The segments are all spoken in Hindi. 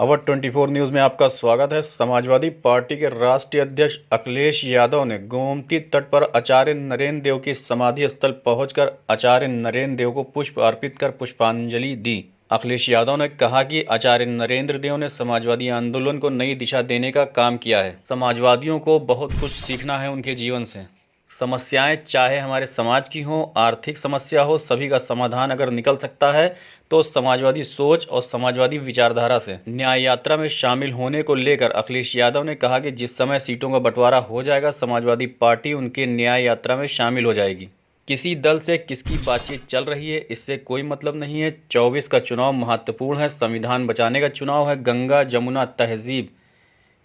अवर 24 न्यूज़ में आपका स्वागत है। समाजवादी पार्टी के राष्ट्रीय अध्यक्ष अखिलेश यादव ने गोमती तट पर आचार्य नरेंद्र देव की समाधि स्थल पहुंचकर आचार्य नरेंद्र देव को पुष्प अर्पित कर पुष्पांजलि दी। अखिलेश यादव ने कहा कि आचार्य नरेंद्र देव ने समाजवादी आंदोलन को नई दिशा देने का काम किया है। समाजवादियों को बहुत कुछ सीखना है उनके जीवन से। समस्याएं चाहे हमारे समाज की हो, आर्थिक समस्या हो, सभी का समाधान अगर निकल सकता है तो समाजवादी सोच और समाजवादी विचारधारा से। न्याय यात्रा में शामिल होने को लेकर अखिलेश यादव ने कहा कि जिस समय सीटों का बंटवारा हो जाएगा, समाजवादी पार्टी उनके न्याय यात्रा में शामिल हो जाएगी। किसी दल से किसकी बातचीत चल रही है, इससे कोई मतलब नहीं है। 24 का चुनाव महत्वपूर्ण है। संविधान बचाने का चुनाव है। गंगा जमुना तहजीब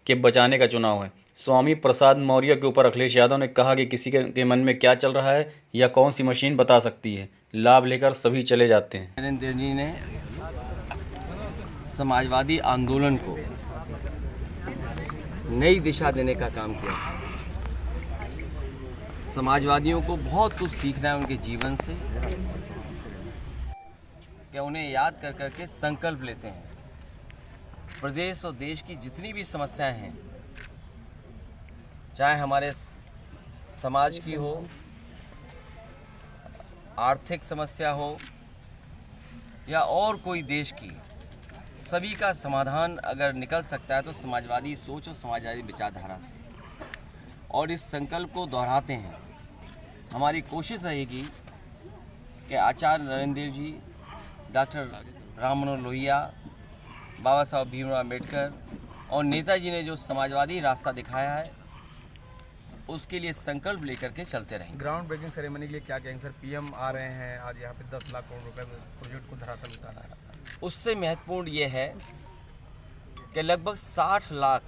के बचाने का चुनाव है। स्वामी प्रसाद मौर्य के ऊपर अखिलेश यादव ने कहा कि किसी के मन में क्या चल रहा है या कौन सी मशीन बता सकती है। लाभ लेकर सभी चले जाते हैं। नरेंद्र जी ने समाजवादी आंदोलन को नई दिशा देने का काम किया। समाजवादियों को बहुत कुछ सीखना है उनके जीवन से, क्या उन्हें याद कर करके संकल्प लेते हैं। प्रदेश और देश की जितनी भी समस्याएं हैं, चाहे हमारे समाज की हो, आर्थिक समस्या हो या और कोई देश की, सभी का समाधान अगर निकल सकता है तो समाजवादी सोच और समाजवादी विचारधारा से। और इस संकल्प को दोहराते हैं। हमारी कोशिश रहेगी कि आचार्य नरेंद्र देव जी, डॉक्टर राम मनोहर लोहिया, बाबा साहब भीमराव अम्बेडकर और नेताजी ने जो समाजवादी रास्ता दिखाया है, उसके लिए संकल्प लेकर के चलते रहेंगे। ग्राउंड ब्रेकिंग सेरेमनी के लिए क्या कहेंगे सर? पीएम आ रहे हैं आज यहाँ पे 10 लाख करोड़ रुपए प्रोजेक्ट को धरातल उतारा है। उससे महत्वपूर्ण ये है कि लगभग 60 लाख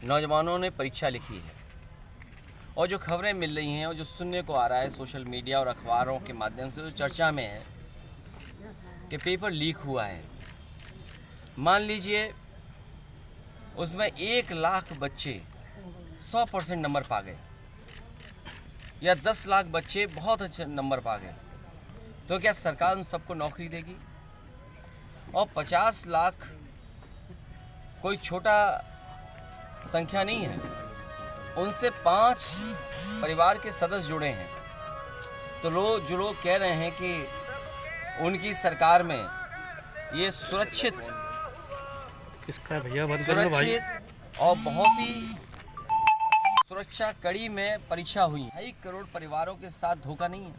नौजवानों ने परीक्षा लिखी है। और जो खबरें मिल रही हैं और जो सुनने को आ रहा है सोशल मीडिया और अखबारों के माध्यम से, जो चर्चा में है कि पेपर लीक हुआ है। मान लीजिए उसमें 1 लाख बच्चे 100% नंबर पा गए या 10 लाख बच्चे बहुत अच्छे नंबर पा गए, तो क्या सरकार उन सबको नौकरी देगी? और 50 लाख कोई छोटा संख्या नहीं है। उनसे 5 परिवार के सदस्य जुड़े हैं। तो जो लोग कह रहे हैं कि उनकी सरकार में ये सुरक्षित और बहुत ही सुरक्षा कड़ी में परीक्षा हुई। 2.5 करोड़ परिवारों के साथ धोखा नहीं है।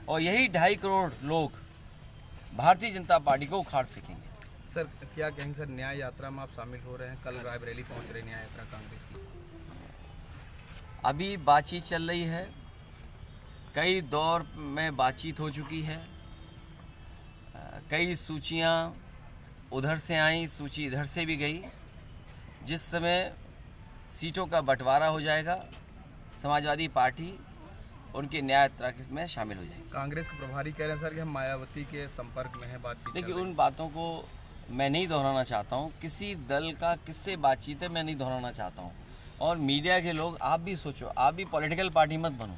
और यही 2.5 करोड़ लोग भारतीय जनता पार्टी को उखाड़ फेंकेंगे। सर क्या कहेंगे सर, न्याय यात्रा में आप शामिल हो रहे हैं, कल रायबरेली पहुंच रही न्याय यात्रा कांग्रेस की? अभी बातचीत चल रही है। कई दौर में बातचीत हो चुकी है। कई सूचियां उधर से आई, सूची इधर से भी गई। जिस समय सीटों का बंटवारा हो जाएगा, समाजवादी पार्टी उनके न्याय यात्रा में शामिल हो जाएगी। कांग्रेस के प्रभारी कह रहे हैं सर कि हम मायावती के संपर्क में हैं, बातचीत। देखिए, उन बातों को मैं नहीं दोहराना चाहता हूँ। किसी दल का किससे बातचीत है मैं नहीं दोहराना चाहता हूँ। और मीडिया के लोग, आप भी सोचो, आप भी पॉलिटिकल पार्टी मत बनो।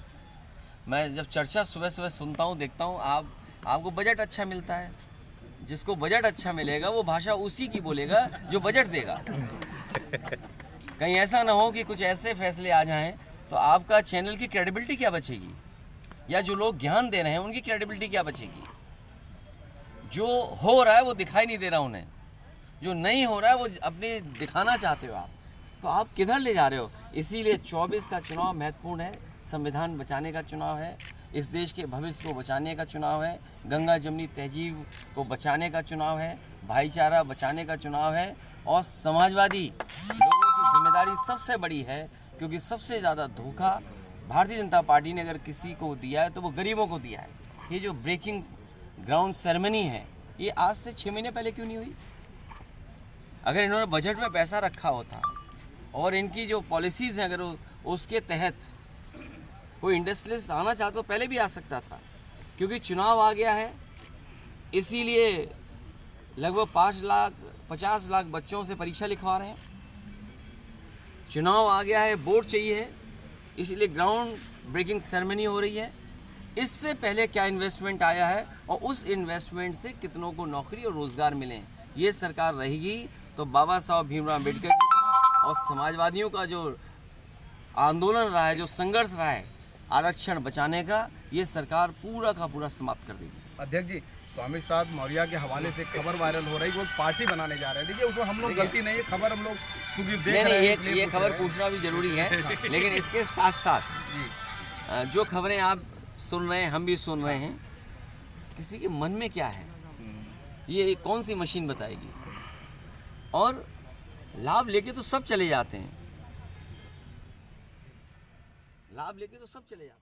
मैं जब चर्चा सुबह सुबह सुनता हूँ, देखता हूँ, आपको बजट अच्छा मिलता है। जिसको बजट अच्छा मिलेगा वो भाषा उसी की बोलेगा जो बजट देगा। कहीं ऐसा ना हो कि कुछ ऐसे फैसले आ जाएं तो आपका चैनल की क्रेडिबिलिटी क्या बचेगी, या जो लोग ज्ञान दे रहे हैं उनकी क्रेडिबिलिटी क्या बचेगी। जो हो रहा है वो दिखाई नहीं दे रहा उन्हें, जो नहीं हो रहा है वो अपने दिखाना चाहते हो आप, तो आप किधर ले जा रहे हो। इसीलिए 24 का चुनाव महत्वपूर्ण है। संविधान बचाने का चुनाव है, इस देश के भविष्य को बचाने का चुनाव है, गंगा जमुनी तहजीब को बचाने का चुनाव है, भाईचारा बचाने का चुनाव है। और समाजवादी लोगों की जिम्मेदारी सबसे बड़ी है, क्योंकि सबसे ज़्यादा धोखा भारतीय जनता पार्टी ने अगर किसी को दिया है तो वो गरीबों को दिया है। ये जो ब्रेकिंग ग्राउंड सेरेमनी है, ये आज से 6 महीने पहले क्यों नहीं हुई? अगर इन्होंने बजट में पैसा रखा होता और इनकी जो पॉलिसीज़ हैं, अगर उसके तहत कोई इंडस्ट्रियलिस्ट आना चाहता तो पहले भी आ सकता था। क्योंकि चुनाव आ गया है, इसीलिए लगभग 50 लाख बच्चों से परीक्षा लिखवा रहे हैं। चुनाव आ गया है, वोट चाहिए है, इसलिए ग्राउंड ब्रेकिंग सेरेमनी हो रही है। इससे पहले क्या इन्वेस्टमेंट आया है और उस इन्वेस्टमेंट से कितनों को नौकरी और रोज़गार मिले हैं, ये सरकार रहेगी तो बाबा साहब भीमराव अम्बेडकर जी का और समाजवादियों का जो आंदोलन रहा है, जो संघर्ष रहा है आरक्षण बचाने का, ये सरकार पूरा का पूरा समाप्त कर देगी। अध्यक्ष जी, स्वामी प्रसाद मौर्य के हवाले से खबर वायरल हो रही है, वो पार्टी बनाने जा रहे हैं। देखिए उसमें हम लोग गलती नहीं है, खबर हम लोग चूंकि देख नहीं, रहे हैं ये खबर पूछना भी जरूरी है, लेकिन इसके साथ साथ जो खबरें आप सुन रहे हैं, हम भी सुन रहे हैं, किसी के मन में क्या है ये कौन सी मशीन बताएगी। और लाभ लेके तो सब चले जाते हैं, लाभ लेके तो सब चले जाते हैं।